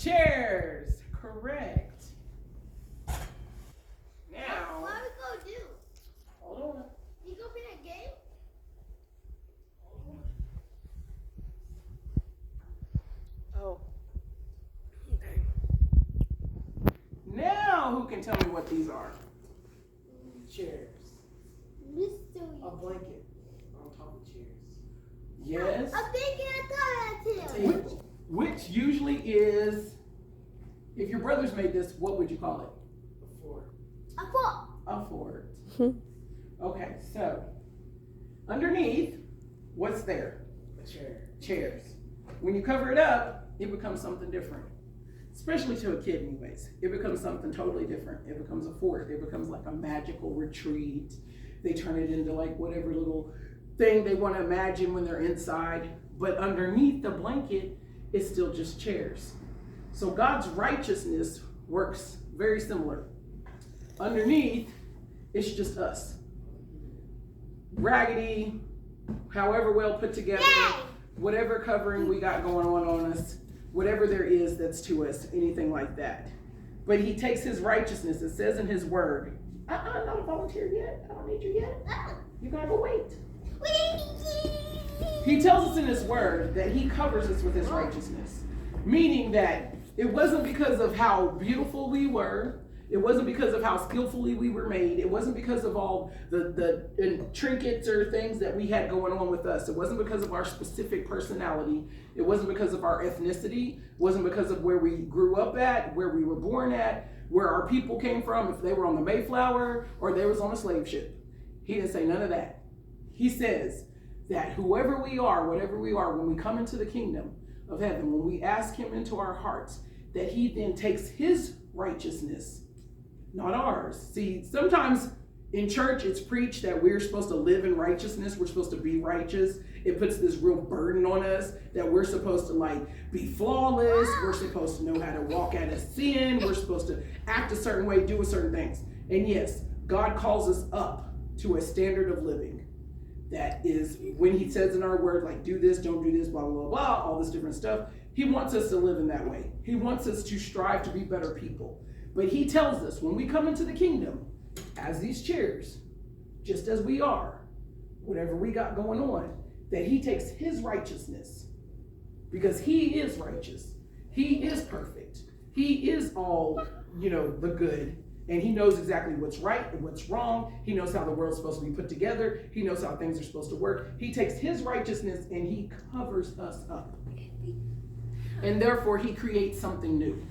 Chairs. Correct. Now. What are we gonna do? Hold on. You gonna play that game? Oh. Okay. Now, who can tell me what these are? Chairs. Mystery. A blanket on top of chairs. Yes. I'm thinking I thought that too. Which usually is, if your brothers made this, what would you call it? A floor. A fork. A fort. Okay, so underneath, what's there? A chair. Chairs. When you cover it up, it becomes something different. Especially to a kid anyways. It becomes something totally different. It becomes a fort. It becomes like a magical retreat. They turn it into like whatever little thing they want to imagine when they're inside. But underneath the blanket, it's still just chairs. So God's righteousness works very similar. Underneath, it's just us. Raggedy, however well put together, whatever covering we got going on us, whatever there is that's to us, anything like that. But he takes his righteousness, it says in his word, I'm not a volunteer yet, I don't need you yet. You gotta go wait. He tells us in his word that he covers us with his righteousness, meaning that it wasn't because of how beautiful we were, it wasn't because of how skillfully we were made, it wasn't because of all the trinkets or things that we had going on with us, it wasn't because of our specific personality, it wasn't because of our ethnicity, it wasn't because of where we grew up at, where we were born at, where our people came from, if they were on the Mayflower or they was on a slave ship. He didn't say none of that. He says that whoever we are, whatever we are, when we come into the kingdom of heaven, when we ask him into our hearts, that he then takes his righteousness, not ours. See, sometimes in church it's preached that we're supposed to live in righteousness, we're supposed to be righteous. It puts this real burden on us that we're supposed to like be flawless, we're supposed to know how to walk out of sin, we're supposed to act a certain way, do a certain things. And yes, God calls us up to a standard of living. That is when he says in our word, like, do this, don't do this, blah, blah, blah, blah, all this different stuff. He wants us to live in that way. He wants us to strive to be better people. But he tells us when we come into the kingdom, as these chairs, just as we are, whatever we got going on, that he takes his righteousness, because he is righteous. He is perfect. He is all, the good. And he knows exactly what's right and what's wrong. He knows how the world's supposed to be put together. He knows how things are supposed to work. He takes his righteousness and he covers us up. And therefore he creates something new.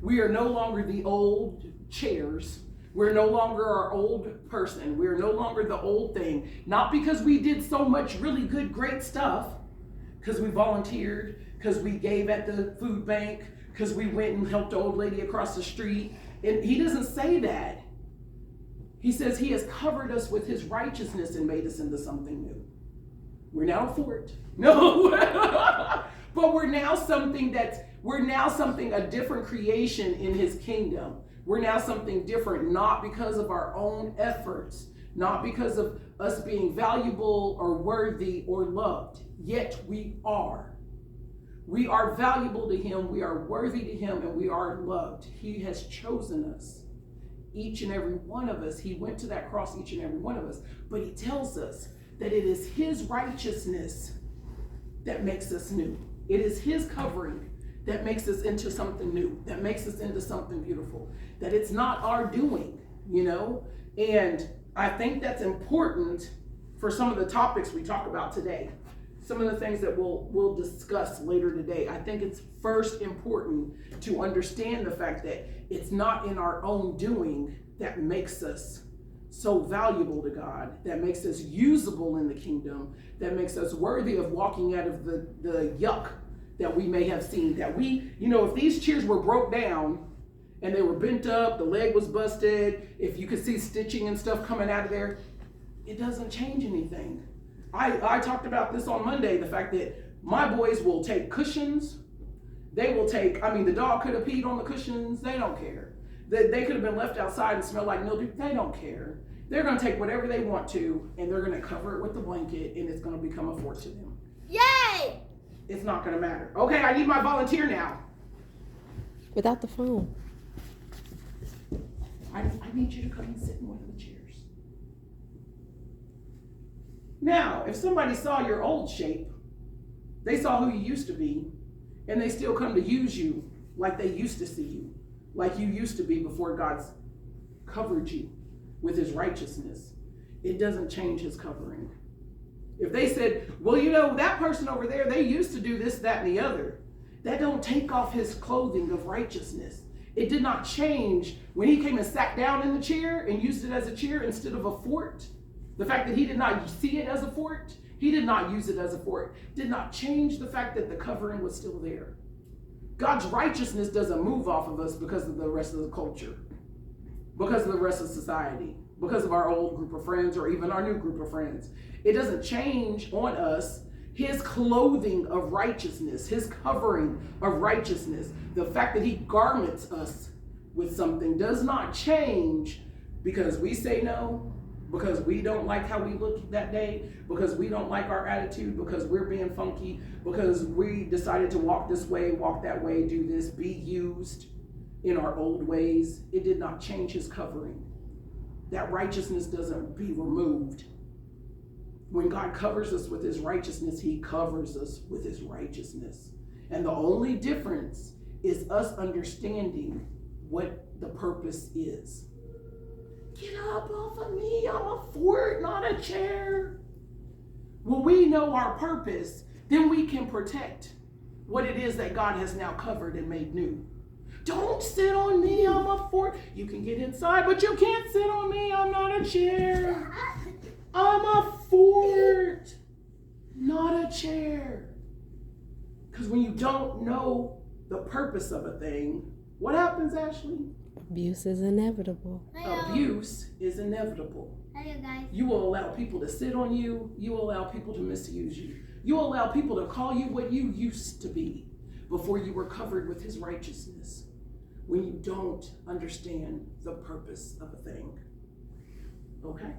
We are no longer the old chairs. We're no longer our old person. We're no longer the old thing. Not because we did so much really good, great stuff, because we volunteered, because we gave at the food bank, because we went and helped the old lady across the street. And he doesn't say that. He says he has covered us with his righteousness and made us into something new. We're now a fort. No. But we're now something, a different creation in his kingdom. We're now something different, not because of our own efforts, not because of us being valuable or worthy or loved. Yet we are. We are valuable to him, we are worthy to him, and we are loved. He has chosen us, each and every one of us. He went to that cross, each and every one of us. But he tells us that it is his righteousness that makes us new. It is his covering that makes us into something new, that makes us into something beautiful, that it's not our doing, And I think that's important for some of the topics we talk about today. Some of the things that we'll discuss later today. I think it's first important to understand the fact that it's not in our own doing that makes us so valuable to God, that makes us usable in the kingdom, that makes us worthy of walking out of the yuck that we may have seen. That we, if these chairs were broke down and they were bent up, the leg was busted, if you could see stitching and stuff coming out of there, it doesn't change anything. I talked about this on Monday, the fact that my boys will take cushions. They will take, the dog could have peed on the cushions. They don't care. They could have been left outside and smelled like mildew. They don't care. They're going to take whatever they want to, and they're going to cover it with the blanket, and it's going to become a fort to them. Yay! It's not going to matter. Okay, I need my volunteer now. Without the phone. I need you to come and sit in one of the chairs. Now, if somebody saw your old shape, they saw who you used to be, and they still come to use you like they used to see you, like you used to be before God's covered you with his righteousness, it doesn't change his covering. If they said, well, you know, that person over there, they used to do this, that, and the other, that don't take off his clothing of righteousness. It did not change when he came and sat down in the chair and used it as a chair instead of a fort. The fact that he did not see it as a fort, he did not use it as a fort, did not change the fact that the covering was still there. God's righteousness doesn't move off of us because of the rest of the culture, because of the rest of society, because of our old group of friends or even our new group of friends. It doesn't change on us his clothing of righteousness, his covering of righteousness. The fact that he garments us with something does not change because we say no, because we don't like how we look that day, because we don't like our attitude, because we're being funky, because we decided to walk this way, walk that way, do this, be used in our old ways. It did not change his covering. That righteousness doesn't be removed. When God covers us with his righteousness, he covers us with his righteousness. And the only difference is us understanding what the purpose is. Get up off of me, I'm a fort, not a chair. When we know our purpose, then we can protect what it is that God has now covered and made new. Don't sit on me, I'm a fort. You can get inside, but you can't sit on me, I'm not a chair. I'm a fort, not a chair. Because when you don't know the purpose of a thing, what happens, Ashley? Abuse is inevitable. Abuse is inevitable. Hello, guys. You will allow people to sit on you. You will allow people to misuse you. You will allow people to call you what you used to be before you were covered with his righteousness, when you don't understand the purpose of a thing. Okay?